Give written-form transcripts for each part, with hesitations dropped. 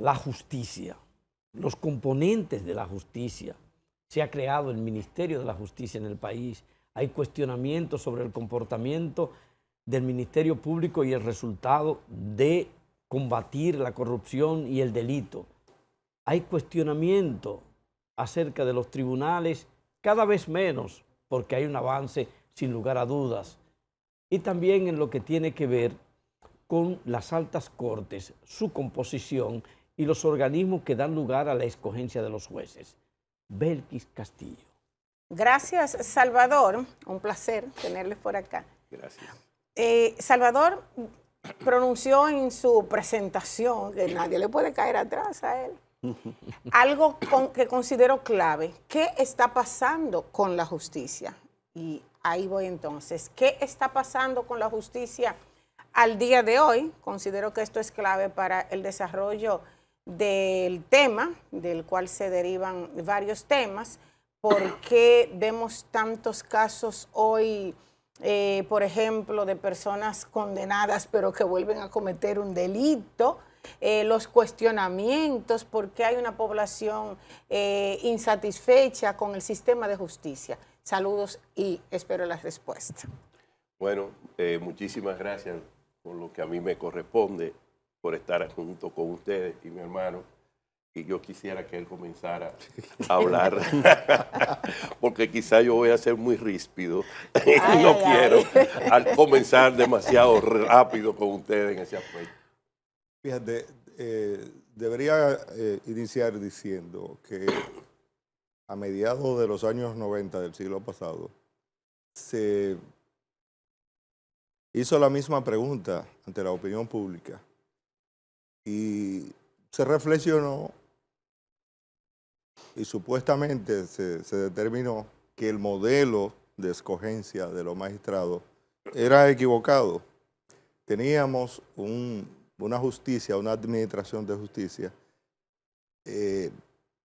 la justicia, los componentes de la justicia. Se ha creado el Ministerio de la Justicia en el país. Hay cuestionamientos sobre el comportamiento del Ministerio Público y el resultado de combatir la corrupción y el delito. Hay cuestionamiento acerca de los tribunales, cada vez menos, porque hay un avance sin lugar a dudas. Y también en lo que tiene que ver con las altas cortes, su composición y los organismos que dan lugar a la escogencia de los jueces. Belkis Castillo. Gracias, Salvador. Un placer tenerles por acá. Gracias. Salvador pronunció en su presentación, que nadie le puede caer atrás a él, algo que considero clave. ¿Qué está pasando con la justicia? Y ahí voy entonces. ¿Qué está pasando con la justicia al día de hoy? Considero que esto es clave para el desarrollo del tema, del cual se derivan varios temas. ¿Por qué vemos tantos casos hoy, por ejemplo, de personas condenadas pero que vuelven a cometer un delito? Los cuestionamientos, ¿por qué hay una población insatisfecha con el sistema de justicia? Saludos y espero la respuesta. Bueno, muchísimas gracias por lo que a mí me corresponde, por estar junto con ustedes y mi hermano. Y yo quisiera que él comenzara a hablar, porque quizá yo voy a ser muy ríspido y no quiero al comenzar demasiado rápido con ustedes en ese aspecto. Fíjate, debería iniciar diciendo que a mediados de los años 90 del siglo pasado se hizo la misma pregunta ante la opinión pública y se reflexionó y supuestamente se determinó que el modelo de escogencia de los magistrados era equivocado. Teníamos una justicia, una administración de justicia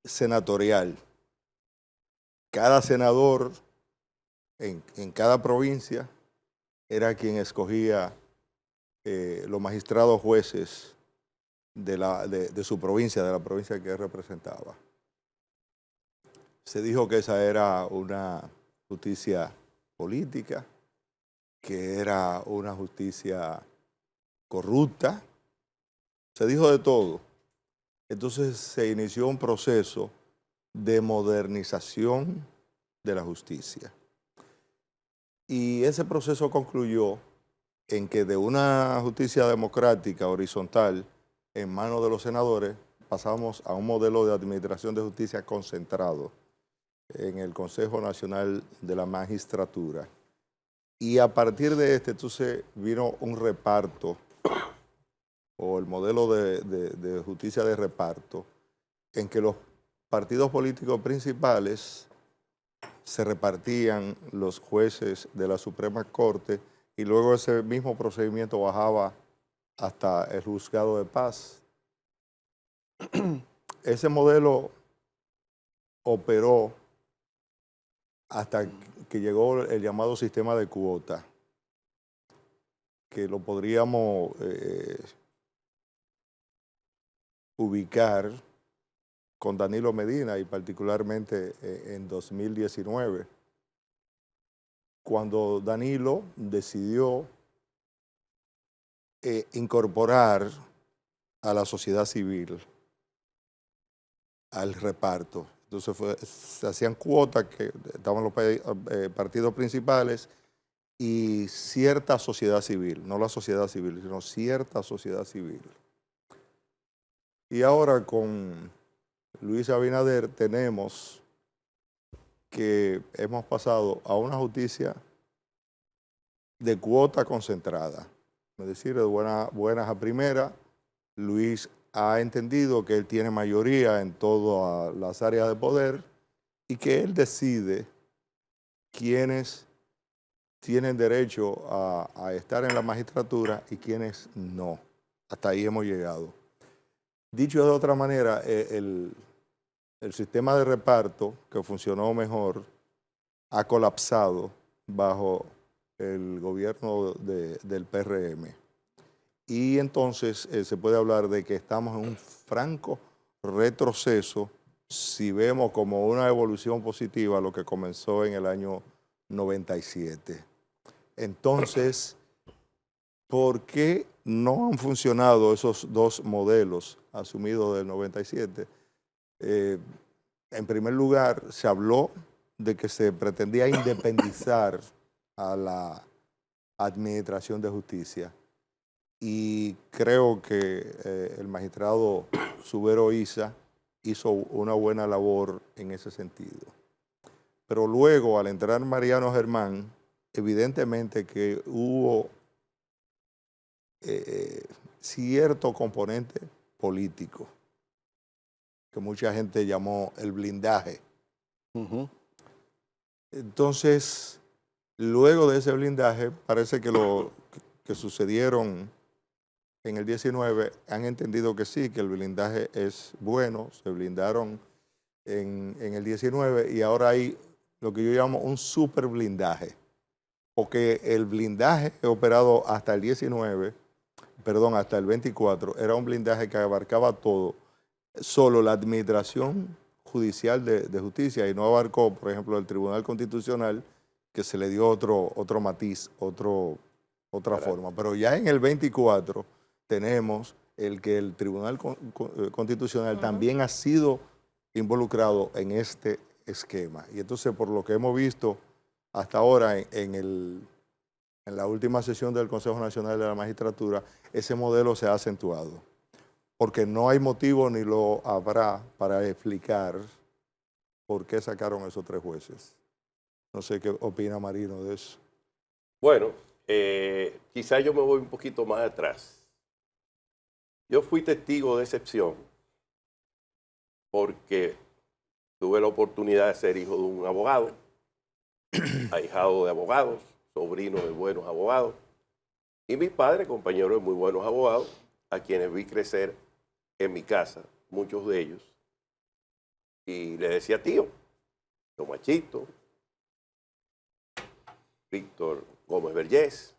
senatorial. Cada senador en cada provincia era quien escogía los magistrados jueces de su provincia, de la provincia que él representaba. Se dijo que esa era una justicia política, que era una justicia corrupta. Se dijo de todo. Entonces se inició un proceso de modernización de la justicia. Y ese proceso concluyó en que de una justicia democrática horizontal en manos de los senadores pasamos a un modelo de administración de justicia concentrado en el Consejo Nacional de la Magistratura. Y a partir de entonces vino un reparto, o el modelo de justicia de reparto, en que los partidos políticos principales se repartían los jueces de la Suprema Corte y luego ese mismo procedimiento bajaba hasta el juzgado de paz. Ese modelo operó hasta que llegó el llamado sistema de cuota, que lo podríamos ubicar con Danilo Medina y particularmente en 2019, cuando Danilo decidió incorporar a la sociedad civil al reparto. Entonces se hacían cuotas que estaban los partidos principales y cierta sociedad civil, no la sociedad civil, sino cierta sociedad civil. Y ahora con Luis Abinader tenemos que hemos pasado a una justicia de cuota concentrada. Es decir, de buenas a primeras, Luis ha entendido que él tiene mayoría en todas las áreas de poder y que él decide quiénes tienen derecho a estar en la magistratura y quiénes no. Hasta ahí hemos llegado. Dicho de otra manera, el sistema de reparto que funcionó mejor ha colapsado bajo el gobierno del PRM. y entonces se puede hablar de que estamos en un franco retroceso si vemos como una evolución positiva lo que comenzó en el año 97. Entonces, ¿por qué no han funcionado esos dos modelos asumidos del 97? En primer lugar, se habló de que se pretendía independizar a la Administración de Justicia. Y creo que el magistrado Subero Isa hizo una buena labor en ese sentido. Pero luego, al entrar Mariano Germán, evidentemente que hubo cierto componente político, que mucha gente llamó el blindaje. Entonces, luego de ese blindaje, parece que lo que sucedieron en el 19 han entendido que sí, que el blindaje es bueno, se blindaron en el 19 y ahora hay lo que yo llamo un super blindaje, porque el blindaje operado hasta el 19, perdón, hasta el 24, era un blindaje que abarcaba todo, solo la Administración Judicial de Justicia y no abarcó, por ejemplo, el Tribunal Constitucional, que se le dio otro matiz, otra forma. Pero ya en el 24 tenemos el que el Tribunal Constitucional también ha sido involucrado en este esquema. Y entonces, por lo que hemos visto hasta ahora en la última sesión del Consejo Nacional de la Magistratura, ese modelo se ha acentuado. Porque no hay motivo ni lo habrá para explicar por qué sacaron esos 3 jueces. No sé qué opina Marino de eso. Bueno, quizá yo me voy un poquito más atrás. Yo fui testigo de excepción porque tuve la oportunidad de ser hijo de un abogado, ahijado de abogados, sobrino de buenos abogados, y mi padre, compañero de muy buenos abogados, a quienes vi crecer en mi casa, muchos de ellos, y le decía tío, Tomachito, Víctor Gómez Vergés,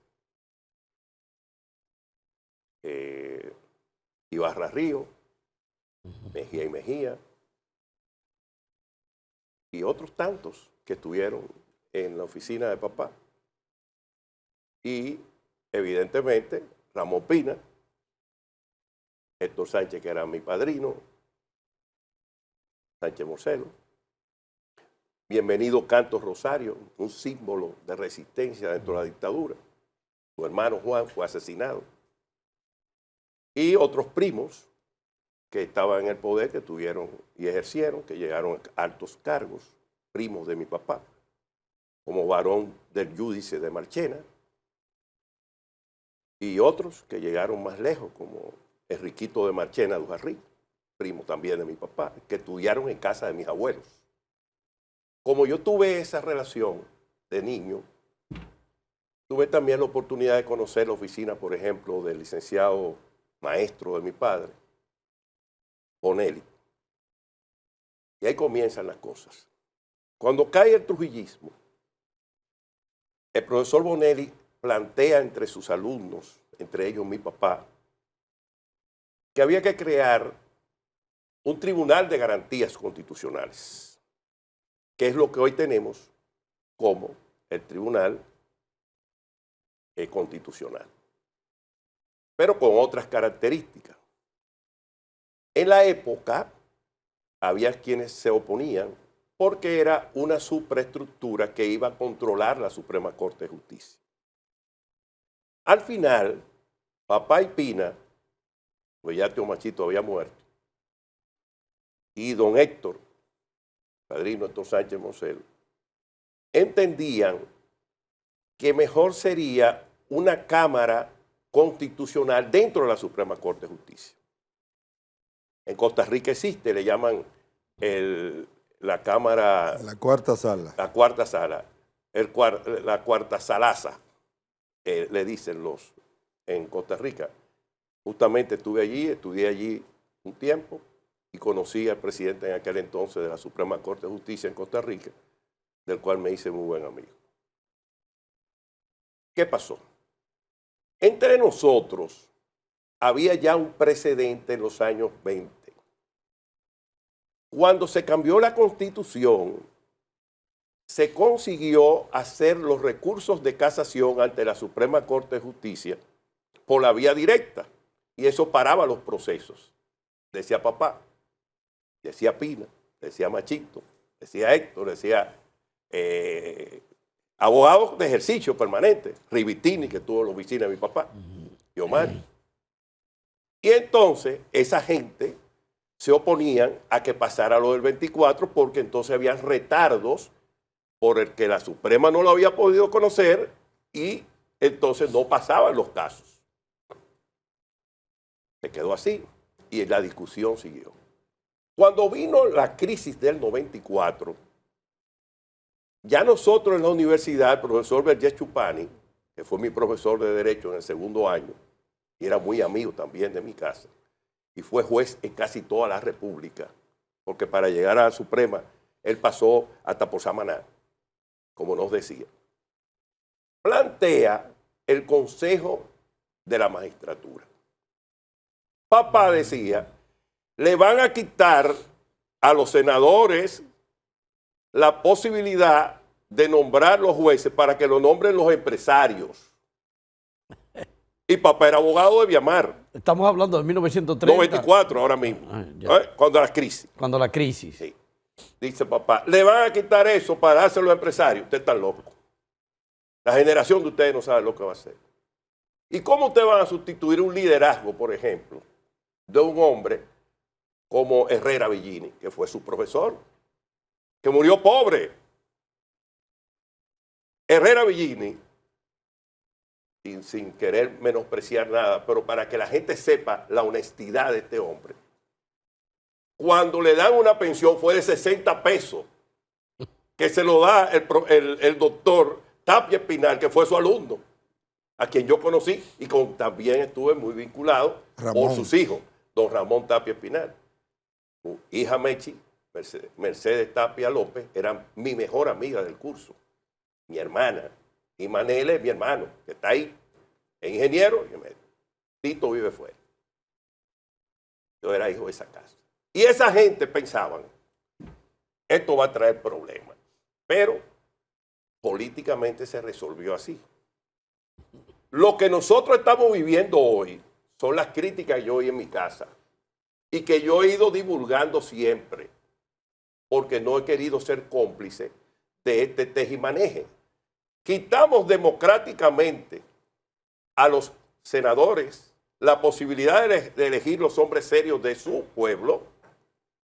Ibarra Río, Mejía y Mejía, y otros tantos que estuvieron en la oficina de papá. Y evidentemente Ramón Pina, Héctor Sánchez, que era mi padrino, Sánchez Moselo, bienvenido Cantos Rosario, un símbolo de resistencia dentro de la dictadura. Su hermano Juan fue asesinado. Y otros primos que estaban en el poder, que tuvieron y ejercieron, que llegaron a altos cargos, primos de mi papá, como varón del Júdice de Marchena, y otros que llegaron más lejos, como Enriquito de Marchena Dujarrí, primo también de mi papá, que estudiaron en casa de mis abuelos. Como yo tuve esa relación de niño, tuve también la oportunidad de conocer la oficina, por ejemplo, del licenciado maestro de mi padre, Bonelli. Y ahí comienzan las cosas. Cuando cae el trujillismo, el profesor Bonelli plantea entre sus alumnos, entre ellos mi papá, que había que crear un tribunal de garantías constitucionales, que es lo que hoy tenemos como el Tribunal Constitucional, pero con otras características. En la época había quienes se oponían porque era una superestructura que iba a controlar la Suprema Corte de Justicia. Al final, papá y Pina, pues ya Tío Machito había muerto, y don Héctor, padrino Héctor Sánchez Moselo, entendían que mejor sería una Cámara Constitucional dentro de la Suprema Corte de Justicia. En Costa Rica existe, le llaman la Cámara... La cuarta sala. La cuarta sala, la cuarta salaza, le dicen los en Costa Rica. Justamente estuve allí, estudié allí un tiempo y conocí al presidente en aquel entonces de la Suprema Corte de Justicia en Costa Rica, del cual me hice muy buen amigo. ¿Qué pasó? Entre nosotros había ya un precedente en los años 20. Cuando se cambió la Constitución, se consiguió hacer los recursos de casación ante la Suprema Corte de Justicia por la vía directa, y eso paraba los procesos. Decía papá, decía Pina, decía Machito, decía Héctor, decía abogados de ejercicio permanente, Rivitini, que tuvo la oficina de mi papá, y Omar. Y entonces esa gente se oponían a que pasara lo del 24 porque entonces habían retardos por el que la Suprema no lo había podido conocer y entonces no pasaban los casos. Se quedó así y la discusión siguió. Cuando vino la crisis del 94, ya nosotros en la universidad, el profesor Vergés Chupani, que fue mi profesor de Derecho en el segundo año, y era muy amigo también de mi casa, y fue juez en casi toda la República, porque para llegar a la Suprema, él pasó hasta por Samaná, como nos decía. Plantea el Consejo de la Magistratura. Papá decía, le van a quitar a los senadores la posibilidad de nombrar los jueces para que lo nombren los empresarios. Y papá era abogado de Viamar. Estamos hablando de 1930. 94 ahora mismo. Cuando la crisis. Cuando la crisis. Sí. Dice papá, le van a quitar eso para hacerlo empresarios. Usted está loco. La generación de ustedes no sabe lo que va a hacer. ¿Y cómo ustedes van a sustituir un liderazgo, por ejemplo, de un hombre como Herrera Villini, que fue su profesor, que murió pobre? Herrera Villini, sin querer menospreciar nada, pero para que la gente sepa la honestidad de este hombre, cuando le dan una pensión fue de 60 pesos, que se lo da el doctor Tapia Espinal, que fue su alumno, a quien yo conocí y también estuve muy vinculado por sus hijos, don Ramón Tapia Espinal. Su hija Mechi, Mercedes Tapia López, era mi mejor amiga del curso, mi hermana. Y Manel es mi hermano, que está ahí, es ingeniero, y Tito vive fuera. Yo era hijo de esa casa. Y esa gente pensaban, esto va a traer problemas. Pero políticamente se resolvió así. Lo que nosotros estamos viviendo hoy son las críticas que yo oí en mi casa y que yo he ido divulgando siempre, porque no he querido ser cómplice de este tejimaneje. Quitamos democráticamente a los senadores la posibilidad de elegir los hombres serios de su pueblo,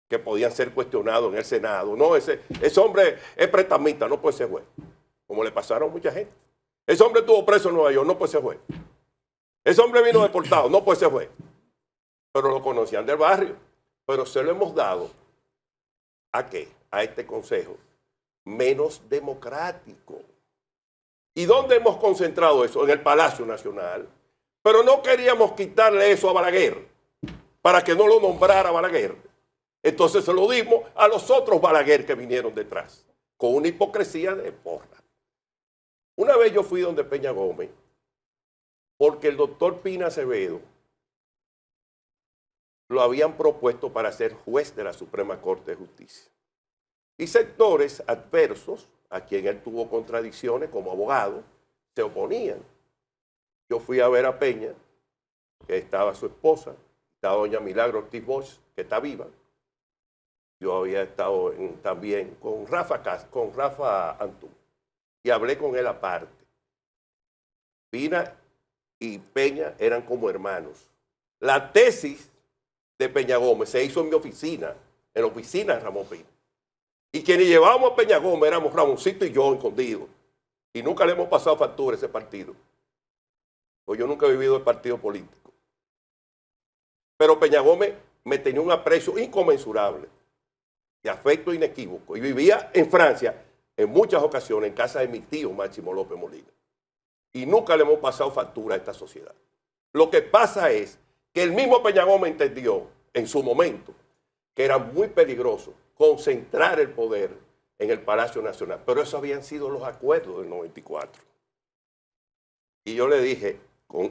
que podían ser cuestionados en el Senado. No, ese hombre es prestamista, no puede ser juez, como le pasaron a mucha gente. Ese hombre estuvo preso en Nueva York, no puede ser juez. Ese hombre vino deportado, no puede ser juez. Pero lo conocían del barrio. Pero se lo hemos dado ¿a qué? A este consejo menos democrático. ¿Y dónde hemos concentrado eso? En el Palacio Nacional. Pero no queríamos quitarle eso a Balaguer, para que no lo nombrara Balaguer. Entonces se lo dimos a los otros Balaguer que vinieron detrás, con una hipocresía de porra. Una vez yo fui donde Peña Gómez, porque el doctor Pina Acevedo lo habían propuesto para ser juez de la Suprema Corte de Justicia. Y sectores adversos, a quien él tuvo contradicciones como abogado, se oponían. Yo fui a ver a Peña, que estaba su esposa, estaba doña Milagro Ortiz Bosch, que está viva. Yo había estado también con Rafa Antú, y hablé con él aparte. Pina y Peña eran como hermanos. La tesis de Peña Gómez se hizo en mi oficina, en la oficina de Ramón Pina. Y quienes llevábamos a Peña Gómez éramos Ramoncito y yo escondidos. Y nunca le hemos pasado factura a ese partido. Pues yo nunca he vivido el partido político. Pero Peña Gómez me tenía un aprecio inconmensurable, de afecto inequívoco. Y vivía en Francia en muchas ocasiones en casa de mi tío Máximo López Molina. Y nunca le hemos pasado factura a esta sociedad. Lo que pasa es que el mismo Peña Gómez entendió en su momento que era muy peligroso concentrar el poder en el Palacio Nacional. Pero esos habían sido los acuerdos del 94. Y yo le dije,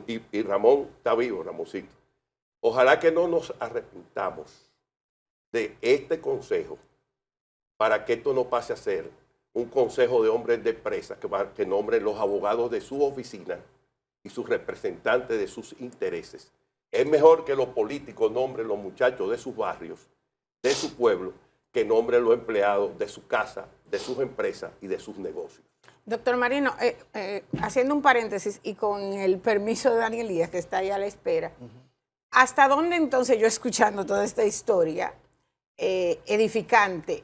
y Ramón está vivo, Ramoncito, Ojalá que no nos arrepintamos de este consejo para que esto no pase a ser un consejo de hombres de presa que nombren los abogados de su oficina y sus representantes de sus intereses. Es mejor que los políticos nombren los muchachos de sus barrios, de su pueblo, que nombren los empleados de su casa, de sus empresas y de sus negocios. Doctor Marino, haciendo un paréntesis y con el permiso de Daniel Díaz, que está ahí a la espera, ¿hasta dónde entonces yo escuchando toda esta historia edificante,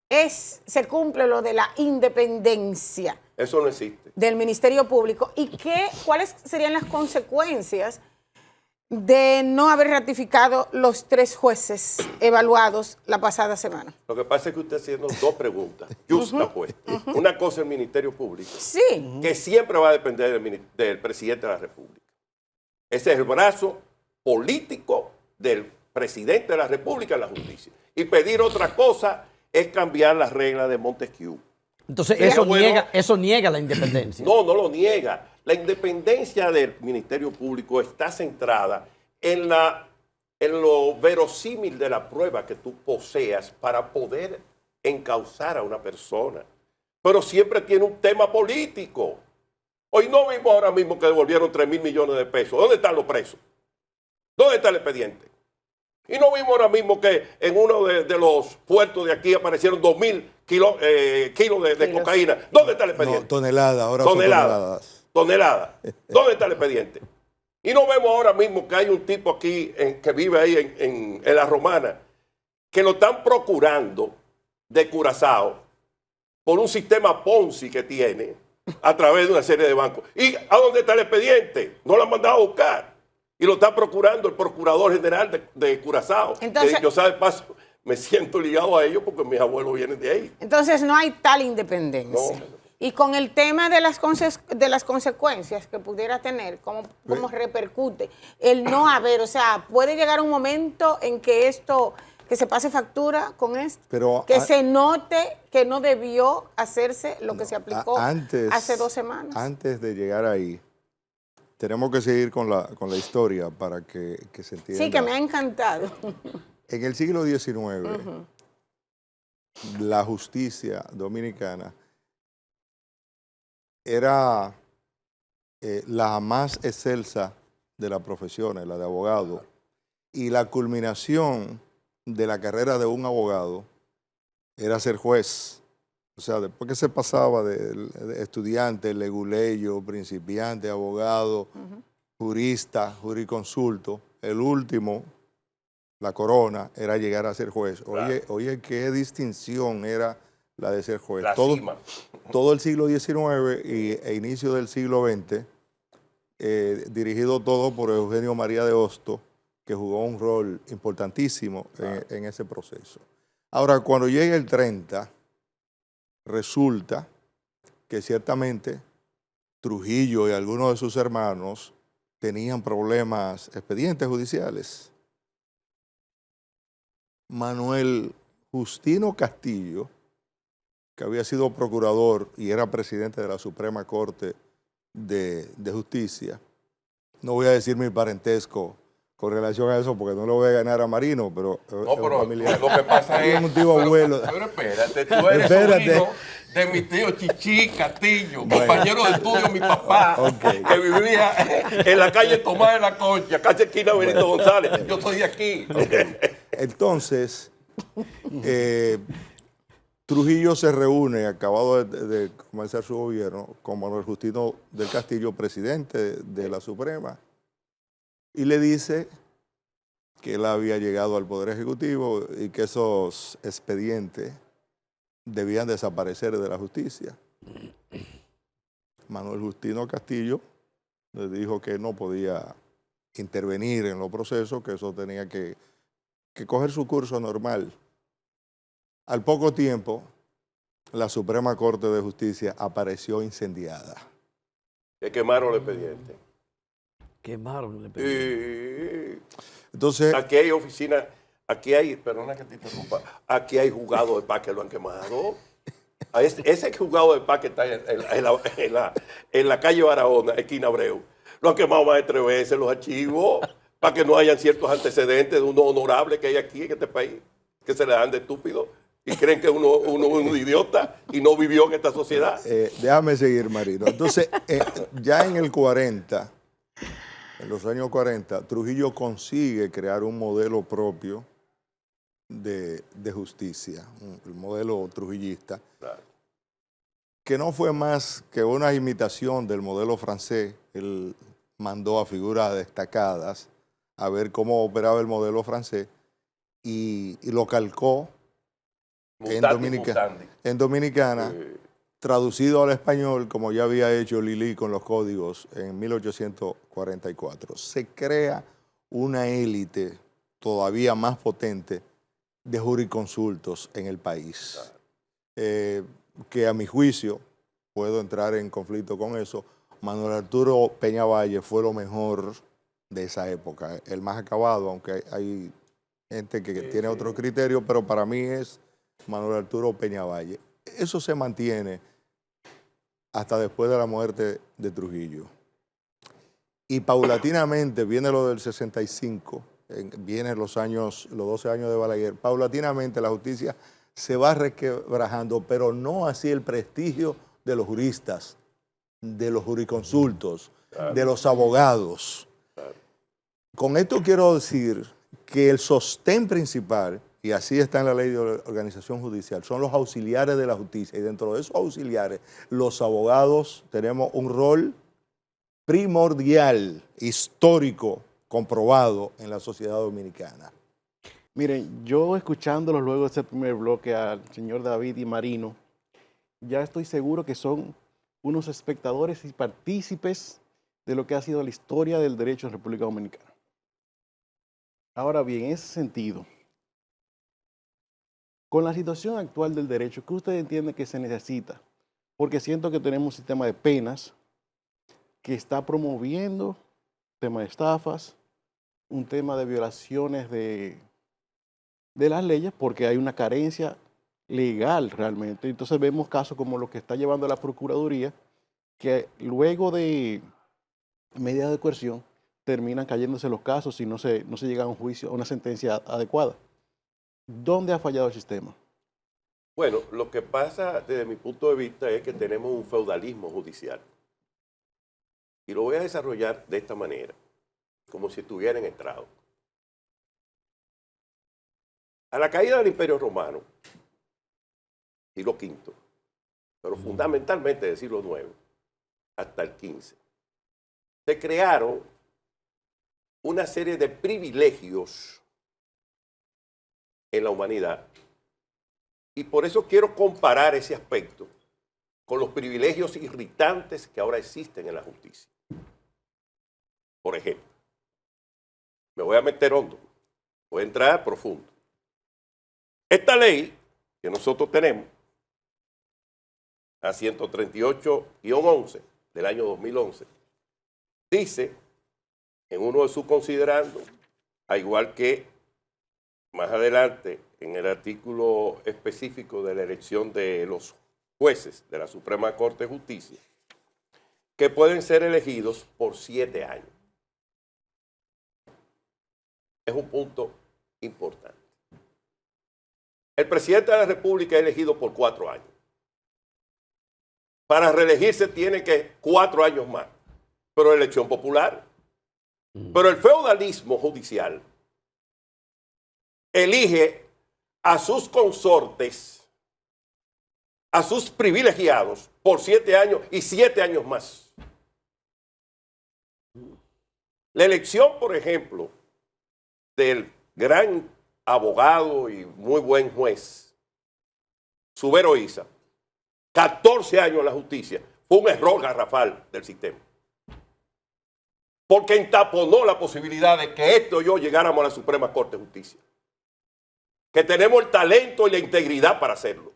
se cumple lo de la independencia? Eso no existe. Del Ministerio Público. ¿Y cuáles serían las consecuencias de no haber ratificado los 3 jueces evaluados la pasada semana? Lo que pasa es que usted está haciendo 2 preguntas justapuestas. Una cosa es el Ministerio Público, Sí. que siempre va a depender del presidente de la República. Ese es el brazo político del presidente de la República en la justicia. Y pedir otra cosa es cambiar las reglas de Montesquieu. Entonces, Sería bueno- eso niega la independencia. No, no lo niega. La independencia del Ministerio Público está centrada en lo verosímil de la prueba que tú poseas para poder encauzar a una persona. Pero siempre tiene un tema político. Hoy no vimos ahora mismo que devolvieron 3.000 millones de pesos. ¿Dónde están los presos? ¿Dónde está el expediente? Y no vimos ahora mismo que en uno de los puertos de aquí aparecieron 2.000 kilos de cocaína. ¿Dónde está el expediente? No, toneladas, ahora son toneladas. Toneladas. ¿Dónde está el expediente? Y no vemos ahora mismo que hay un tipo aquí que vive ahí en La Romana, que lo están procurando de Curazao por un sistema Ponzi que tiene a través de una serie de bancos. ¿Y a dónde está el expediente? No lo han mandado a buscar. Y lo está procurando el Procurador General de Curazao. Entonces, yo, ¿sabe paso? Me siento ligado a ellos porque mis abuelos vienen de ahí. Entonces no hay tal independencia. No. Y con el tema de las consecuencias que pudiera tener, ¿cómo repercute el no haber? O sea, puede llegar un momento en que que se pase factura con esto, Pero que se note que no debió hacerse lo que se aplicó antes, hace 2 semanas. Antes de llegar ahí, tenemos que seguir con la historia para que se entienda. Sí, que me ha encantado. En el siglo XIX, la justicia dominicana era la más excelsa de las profesiones, la de abogado, y la culminación de la carrera de un abogado era ser juez. O sea, después que se pasaba de estudiante, leguleyo, principiante, abogado, jurista, jurisconsulto, el último, la corona, era llegar a ser juez. Claro. Oye, qué distinción era la de ser juez. La cima. Todo el siglo XIX e inicio del siglo XX, dirigido todo por Eugenio María de Hostos, que jugó un rol importantísimo en ese proceso. Ahora, cuando llega el 30, resulta que ciertamente Trujillo y algunos de sus hermanos tenían problemas, expedientes judiciales. Manuel Justino Castillo, que había sido procurador y era presidente de la Suprema Corte de Justicia, no voy a decir mi parentesco con relación a eso porque no lo voy a ganar a Marino, pero No, es un pero familiar. lo que pasa es... un tío abuelo. Pero espérate, tú eres Espérate. sobrino de mi tío Chichi Castillo, compañero de estudio de mi papá, Ok. que vivía en la calle Tomás de la Concha, casi esquina Benito González. Yo estoy de aquí. Entonces, Trujillo se reúne, acabado de comenzar su gobierno, con Manuel Justino del Castillo, presidente de la Suprema, y le dice que él había llegado al Poder Ejecutivo y que esos expedientes debían desaparecer de la justicia. Manuel Justino Castillo le dijo que no podía intervenir en los procesos, que eso tenía que coger su curso normal. Al poco tiempo, la Suprema Corte de Justicia apareció incendiada. Que quemaron el expediente. Quemaron el expediente. Entonces, Aquí hay oficinas, aquí hay, perdona que te interrumpa, aquí hay juzgados de paz que lo han quemado. Ese juzgado de paz que está en la calle Barahona, esquina Abreu, lo han quemado más de 3 veces los archivos, para que no hayan ciertos antecedentes de uno honorable que hay aquí en este país, que se le dan de estúpido y creen que uno es un idiota y no vivió en esta sociedad. Déjame seguir, Marino. Entonces, ya en el 40, en los años 40, Trujillo consigue crear un modelo propio de justicia, el modelo trujillista, Claro. que no fue más que una imitación del modelo francés. Él mandó a figuras destacadas a ver cómo operaba el modelo francés y lo calcó en Dominicana, traducido al español, como ya había hecho Lili con los códigos en 1844. Se crea una élite todavía más potente de jurisconsultos en el país, que a mi juicio, puedo entrar en conflicto con eso, Manuel Arturo Peñavalle fue lo mejor de esa época, el más acabado, aunque hay gente que tiene otro criterio, pero para mí es Manuel Arturo Peñavalle. Eso se mantiene hasta después de la muerte de Trujillo. Y paulatinamente viene lo del 65, vienen los 12 años de Balaguer. Paulatinamente la justicia se va resquebrajando, pero no así el prestigio de los juristas, de los jurisconsultos, de los abogados. Con esto quiero decir que el sostén principal, y así está en la ley de organización judicial, son los auxiliares de la justicia. Y dentro de esos auxiliares, los abogados tenemos un rol primordial, histórico, comprobado en la sociedad dominicana. Miren, yo escuchándolos luego de ese primer bloque al señor David y Marino, ya estoy seguro que son unos espectadores y partícipes de lo que ha sido la historia del derecho en República Dominicana. Ahora bien, en ese sentido, con la situación actual del derecho, ¿qué usted entiende que se necesita? Porque siento que tenemos un sistema de penas que está promoviendo un tema de estafas, un tema de violaciones de las leyes, porque hay una carencia legal realmente. Entonces vemos casos como los que está llevando la Procuraduría, que luego de medidas de coerción terminan cayéndose los casos y no se llega a un juicio, a una sentencia adecuada. ¿Dónde ha fallado el sistema? Bueno, lo que pasa desde mi punto de vista es que tenemos un feudalismo judicial. Y lo voy a desarrollar de esta manera, como si estuviera en estrado. A la caída del Imperio Romano, siglo V, pero fundamentalmente del siglo IX hasta el XV, se crearon una serie de privilegios en la humanidad. Y por eso quiero comparar ese aspecto con los privilegios irritantes que ahora existen en la justicia. Por ejemplo, me voy a meter hondo, voy a entrar profundo. Esta ley que nosotros tenemos, la 138-11 del año 2011, dice en uno de sus considerandos, a igual que más adelante en el artículo específico de la elección de los jueces de la Suprema Corte de Justicia, que pueden ser elegidos por 7 años. Es un punto importante. El presidente de la República es elegido por 4 años. Para reelegirse tiene que 4 años más, pero elección popular. Pero el feudalismo judicial elige a sus consortes, a sus privilegiados, por 7 años y 7 años más. La elección, por ejemplo, del gran abogado y muy buen juez, Subero Isa, 14 años en la justicia, fue un error garrafal del sistema. Porque entaponó la posibilidad de que esto y yo llegáramos a la Suprema Corte de Justicia. Que tenemos el talento y la integridad para hacerlo.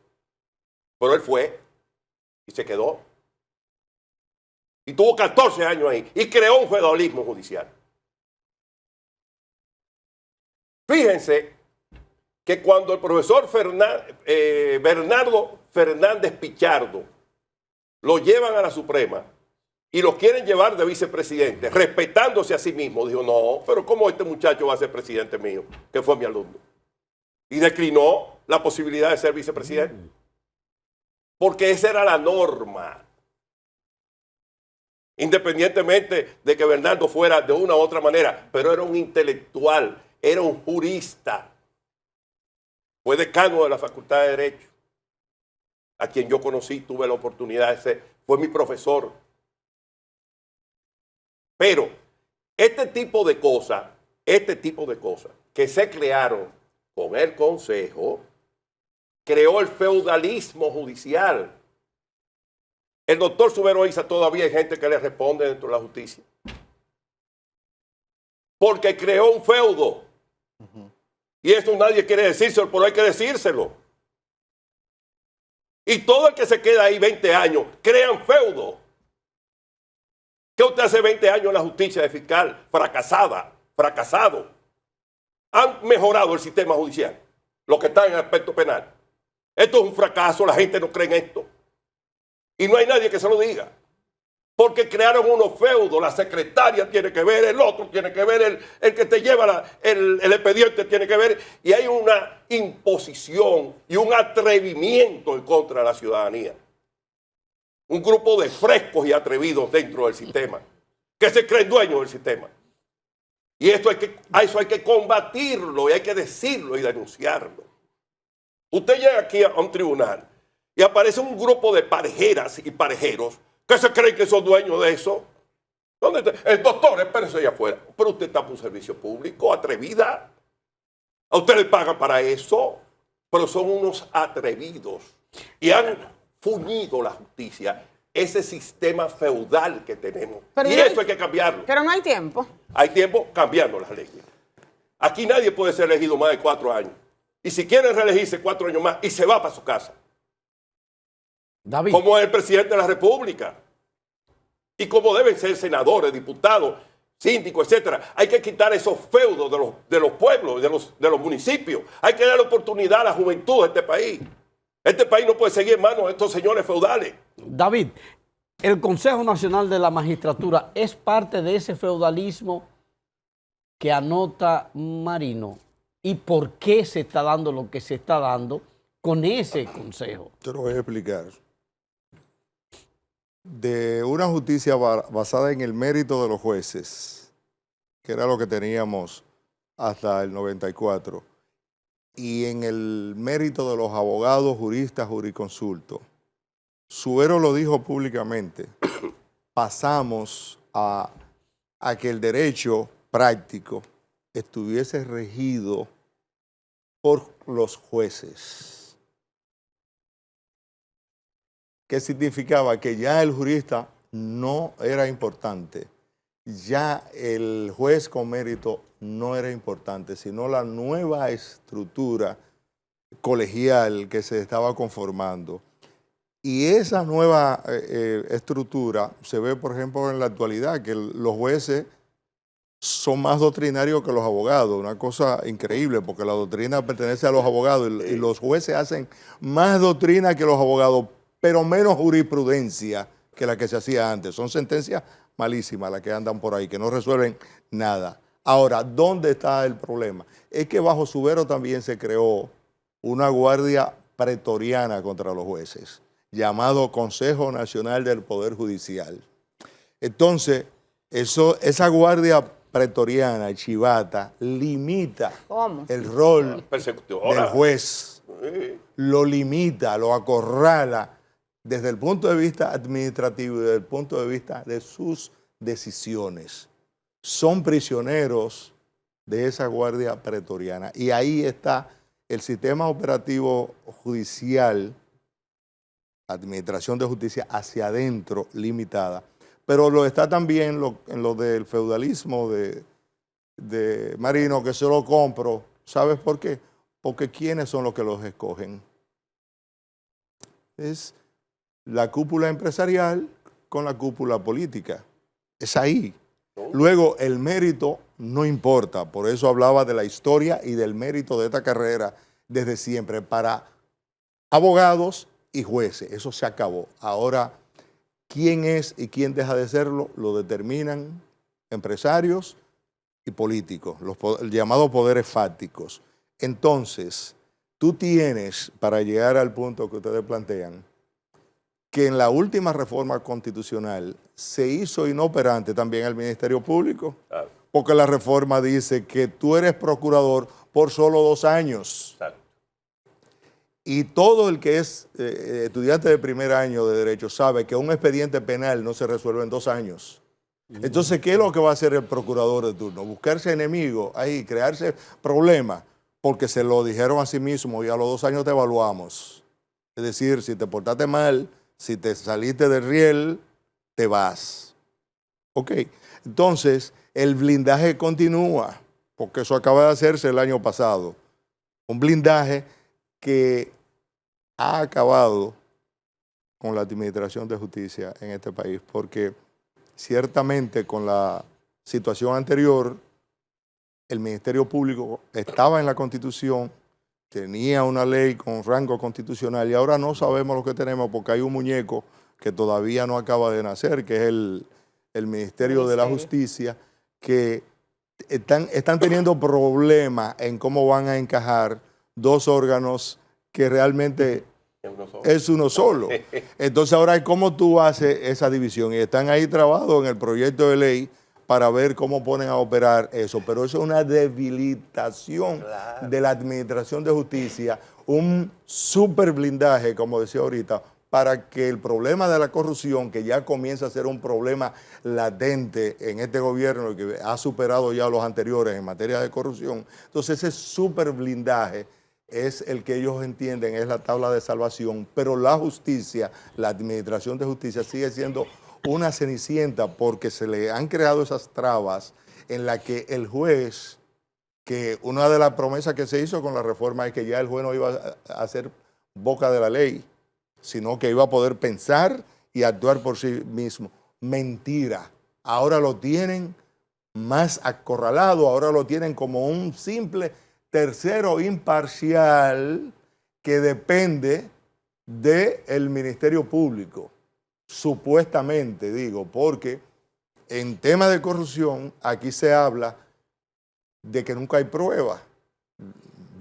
Pero él fue y se quedó. Y tuvo 14 años ahí y creó un feudalismo judicial. Fíjense que cuando el profesor Bernardo Fernández Pichardo lo llevan a la Suprema, y lo quieren llevar de vicepresidente, respetándose a sí mismo. Dijo, no, pero ¿cómo este muchacho va a ser presidente mío, que fue mi alumno? Y declinó la posibilidad de ser vicepresidente. Porque esa era la norma. Independientemente de que Bernardo fuera de una u otra manera, pero era un intelectual, era un jurista. Fue decano de la Facultad de Derecho, a quien yo conocí, tuve la oportunidad de ser, fue mi profesor. Pero este tipo de cosas que se crearon con el Consejo, creó el feudalismo judicial. El doctor Subero Isa todavía hay gente que le responde dentro de la justicia. Porque creó un feudo. Y esto nadie quiere decírselo, pero hay que decírselo. Y todo el que se queda ahí 20 años, crean feudo. ¿Qué usted hace 20 años en la justicia de fiscal? Fracasado. Han mejorado el sistema judicial, los que están en el aspecto penal. Esto es un fracaso, la gente no cree en esto. Y no hay nadie que se lo diga. Porque crearon unos feudos, la secretaria tiene que ver, el otro tiene que ver, el que te lleva el expediente tiene que ver. Y hay una imposición y un atrevimiento en contra de la ciudadanía. Un grupo de frescos y atrevidos dentro del sistema, que se creen dueños del sistema. Y eso hay que combatirlo y hay que decirlo y denunciarlo. Usted llega aquí a un tribunal y aparece un grupo de parejeras y parejeros que se creen que son dueños de eso. ¿Dónde está? El doctor, espérese allá afuera. Pero usted está por un servicio público, atrevida. A usted le pagan para eso, pero son unos atrevidos. Y han fuñido la justicia, ese sistema feudal que tenemos. Pero y eso hay que cambiarlo. Pero no hay tiempo. Hay tiempo cambiando las leyes. Aquí nadie puede ser elegido más de 4 años. Y si quiere reelegirse 4 años más y se va para su casa. David. Como el presidente de la República. Y como deben ser senadores, diputados, síndicos, etcétera. Hay que quitar esos feudos de los pueblos, de los municipios. Hay que dar oportunidad a la juventud de este país. Este país no puede seguir en manos de estos señores feudales. David, ¿el Consejo Nacional de la Magistratura es parte de ese feudalismo que anota Marino? ¿Y por qué se está dando lo que se está dando con ese consejo? Te lo voy a explicar. De una justicia basada en el mérito de los jueces, que era lo que teníamos hasta el 94, y en el mérito de los abogados, juristas, jurisconsultos. Subero lo dijo públicamente, pasamos a que el derecho práctico estuviese regido por los jueces. ¿Qué significaba? Que ya el jurista no era importante, ya el juez con mérito no era importante, sino la nueva estructura colegial que se estaba conformando. Y esa nueva estructura se ve, por ejemplo, en la actualidad, que los jueces son más doctrinarios que los abogados, una cosa increíble, porque la doctrina pertenece a los abogados y los jueces hacen más doctrina que los abogados, pero menos jurisprudencia que la que se hacía antes. Son sentencias malísimas las que andan por ahí, que no resuelven nada. Ahora, ¿dónde está el problema? Es que bajo Subero también se creó una guardia pretoriana contra los jueces, llamado Consejo Nacional del Poder Judicial. Entonces, esa guardia pretoriana, chivata, limita el rol del juez, lo limita, lo acorrala desde el punto de vista administrativo y desde el punto de vista de sus decisiones. Son prisioneros de esa guardia pretoriana. Y ahí está el sistema operativo judicial, administración de justicia hacia adentro, limitada. Pero lo está también en lo del feudalismo de Marino, que se lo compro. ¿Sabes por qué? Porque ¿quiénes son los que los escogen? Es la cúpula empresarial con la cúpula política. Es ahí. Luego, el mérito no importa. Por eso hablaba de la historia y del mérito de esta carrera desde siempre para abogados y jueces. Eso se acabó. Ahora, quién es y quién deja de serlo lo determinan empresarios y políticos, los llamados poderes fácticos. Entonces, tú tienes, para llegar al punto que ustedes plantean, que en la última reforma constitucional se hizo inoperante también el Ministerio Público, porque la reforma dice que tú eres procurador por solo 2 años. Exacto. Y todo el que es estudiante de primer año de Derecho sabe que un expediente penal no se resuelve en 2 años. Entonces, ¿qué es lo que va a hacer el procurador de turno? Buscarse enemigos, ahí, crearse problemas, porque se lo dijeron a sí mismo y a los 2 años te evaluamos. Es decir, si te portaste mal, si te saliste del riel, te vas. Ok, entonces el blindaje continúa, porque eso acaba de hacerse el año pasado. Un blindaje que ha acabado con la administración de justicia en este país, porque ciertamente con la situación anterior, el Ministerio Público estaba en la Constitución, tenía una ley con rango constitucional y ahora no sabemos lo que tenemos porque hay un muñeco que todavía no acaba de nacer, que es el Ministerio de la Justicia, que están teniendo problemas en cómo van a encajar 2 órganos que realmente es uno solo. Entonces ahora, ¿cómo tú haces esa división? Y están ahí trabados en el proyecto de ley para ver cómo ponen a operar eso. Pero eso es una debilitación de la administración de justicia, un súper blindaje, como decía ahorita, para que el problema de la corrupción, que ya comienza a ser un problema latente en este gobierno y que ha superado ya los anteriores en materia de corrupción, entonces ese súper blindaje es el que ellos entienden, es la tabla de salvación, pero la justicia, la administración de justicia sigue siendo una cenicienta porque se le han creado esas trabas en la que el juez, que una de las promesas que se hizo con la reforma es que ya el juez no iba a ser boca de la ley, sino que iba a poder pensar y actuar por sí mismo. Mentira. Ahora lo tienen más acorralado, ahora lo tienen como un simple tercero imparcial que depende del Ministerio Público. Supuestamente, digo, porque en tema de corrupción aquí se habla de que nunca hay prueba.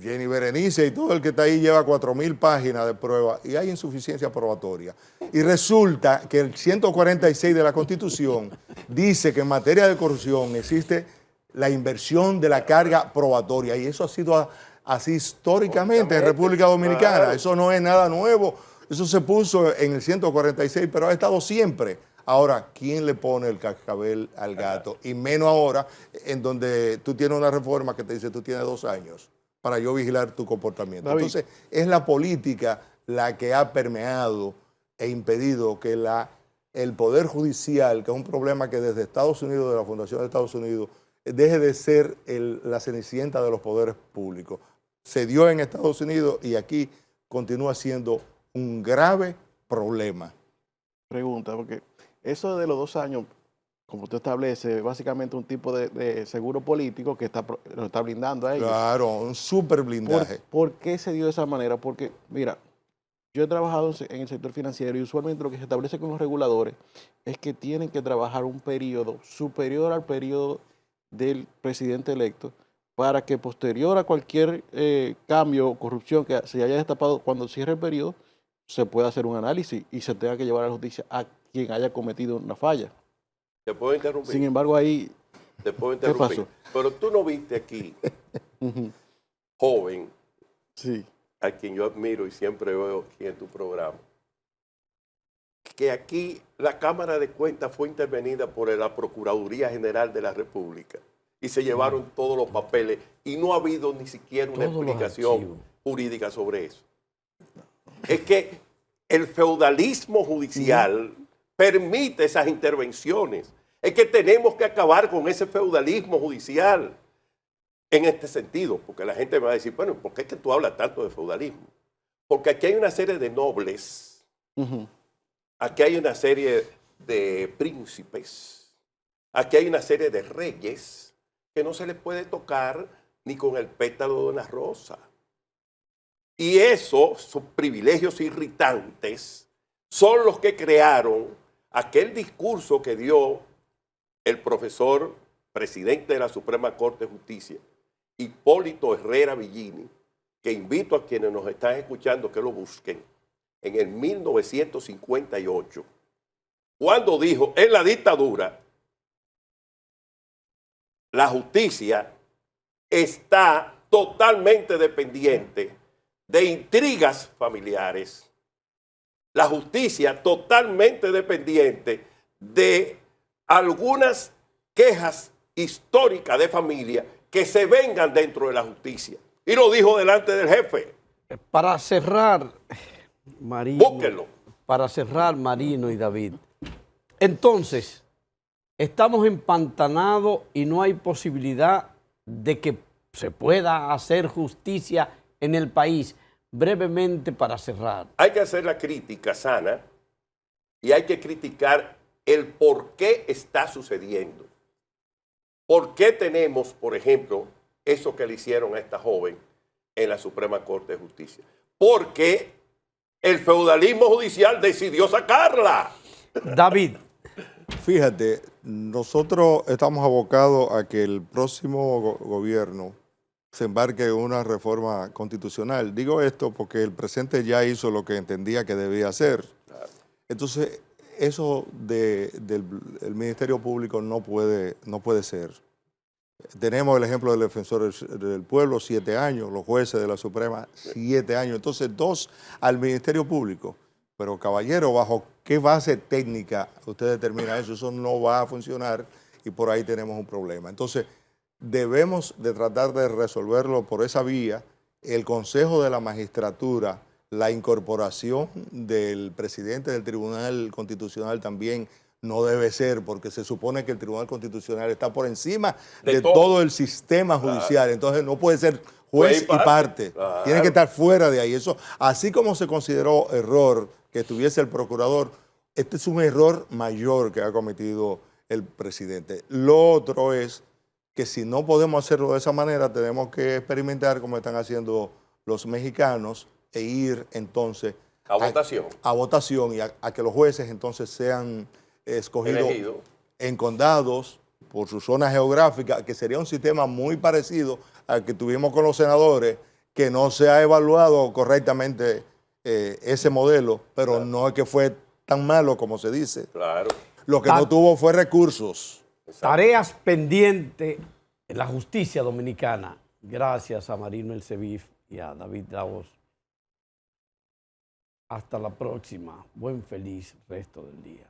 Jenny Berenice y todo el que está ahí lleva 4.000 páginas de prueba y hay insuficiencia probatoria. Y resulta que el 146 de la Constitución dice que en materia de corrupción existe la inversión de la carga probatoria y eso ha sido así históricamente en República Dominicana. Claro. Eso no es nada nuevo. Eso se puso en el 146, pero ha estado siempre. Ahora, ¿quién le pone el cascabel al gato? Y menos ahora, en donde tú tienes una reforma que te dice tú tienes 2 años para yo vigilar tu comportamiento. David. Entonces, es la política la que ha permeado e impedido que el Poder Judicial, que es un problema que desde Estados Unidos, de la Fundación de Estados Unidos, deje de ser la cenicienta de los poderes públicos. Se dio en Estados Unidos y aquí continúa siendo un grave problema. Pregunta, porque eso de los 2 años, como usted establece, básicamente un tipo de seguro político que lo está blindando a ellos. Claro, un súper blindaje. ¿Por qué se dio de esa manera? Porque, mira, yo he trabajado en el sector financiero y usualmente lo que se establece con los reguladores es que tienen que trabajar un periodo superior al periodo del presidente electo para que posterior a cualquier cambio o corrupción que se haya destapado cuando cierre el periodo, se pueda hacer un análisis y se tenga que llevar a la justicia a quien haya cometido una falla. ¿Te puedo interrumpir? Sin embargo, ahí... Te puedo interrumpir. ¿Qué pasó? Pero tú no viste aquí, joven, sí, a quien yo admiro y siempre veo aquí en tu programa, que aquí la Cámara de Cuentas fue intervenida por la Procuraduría General de la República y se llevaron todos los papeles y no ha habido ni siquiera una explicación jurídica sobre eso. Es que el feudalismo judicial permite esas intervenciones. Es que tenemos que acabar con ese feudalismo judicial en este sentido, porque la gente me va a decir, bueno, ¿por qué es que tú hablas tanto de feudalismo? Porque aquí hay una serie de nobles, aquí hay una serie de príncipes, aquí hay una serie de reyes que no se les puede tocar ni con el pétalo de una rosa. Y esos privilegios irritantes son los que crearon aquel discurso que dio el profesor presidente de la Suprema Corte de Justicia, Hipólito Herrera Villini, que invito a quienes nos están escuchando que lo busquen, en el 1958, cuando dijo, en la dictadura, la justicia está totalmente dependiente de intrigas familiares. La justicia totalmente dependiente de algunas quejas históricas de familia que se vengan dentro de la justicia. Y lo dijo delante del jefe. Para cerrar, Marino. Búsquenlo. Para cerrar, Marino y David. Entonces, estamos empantanados y no hay posibilidad de que se pueda hacer justicia en el país. Brevemente, para cerrar. Hay que hacer la crítica sana y hay que criticar el por qué está sucediendo. ¿Por qué tenemos, por ejemplo, eso que le hicieron a esta joven en la Suprema Corte de Justicia? Porque el feudalismo judicial decidió sacarla. David. Fíjate, nosotros estamos abocados a que el próximo gobierno se embarque en una reforma constitucional. Digo esto porque el presente ya hizo lo que entendía que debía hacer. Entonces, eso del Ministerio Público no puede ser. Tenemos el ejemplo del defensor del pueblo, 7 años, los jueces de la Suprema, 7 años. Entonces, 2 al Ministerio Público. Pero, caballero, ¿bajo qué base técnica usted determina eso? Eso no va a funcionar y por ahí tenemos un problema. Entonces, debemos de tratar de resolverlo por esa vía. El Consejo de la Magistratura, la incorporación del presidente del Tribunal Constitucional también no debe ser, porque se supone que el Tribunal Constitucional está por encima de todo el sistema judicial. Entonces no puede ser juez y parte. Tiene que estar fuera de ahí. Eso, así como se consideró error que estuviese el procurador, este es un error mayor que ha cometido el presidente. Lo otro es que si no podemos hacerlo de esa manera, tenemos que experimentar como están haciendo los mexicanos e ir entonces a votación. A votación y a que los jueces entonces sean escogidos en condados por su zona geográfica, que sería un sistema muy parecido al que tuvimos con los senadores, que no se ha evaluado correctamente ese modelo, pero no es que fue tan malo como se dice. Claro. Lo que no tuvo fue recursos. Tareas pendientes en la justicia dominicana. Gracias a Marino El Sevif y a David Davos. Hasta la próxima. Buen feliz resto del día.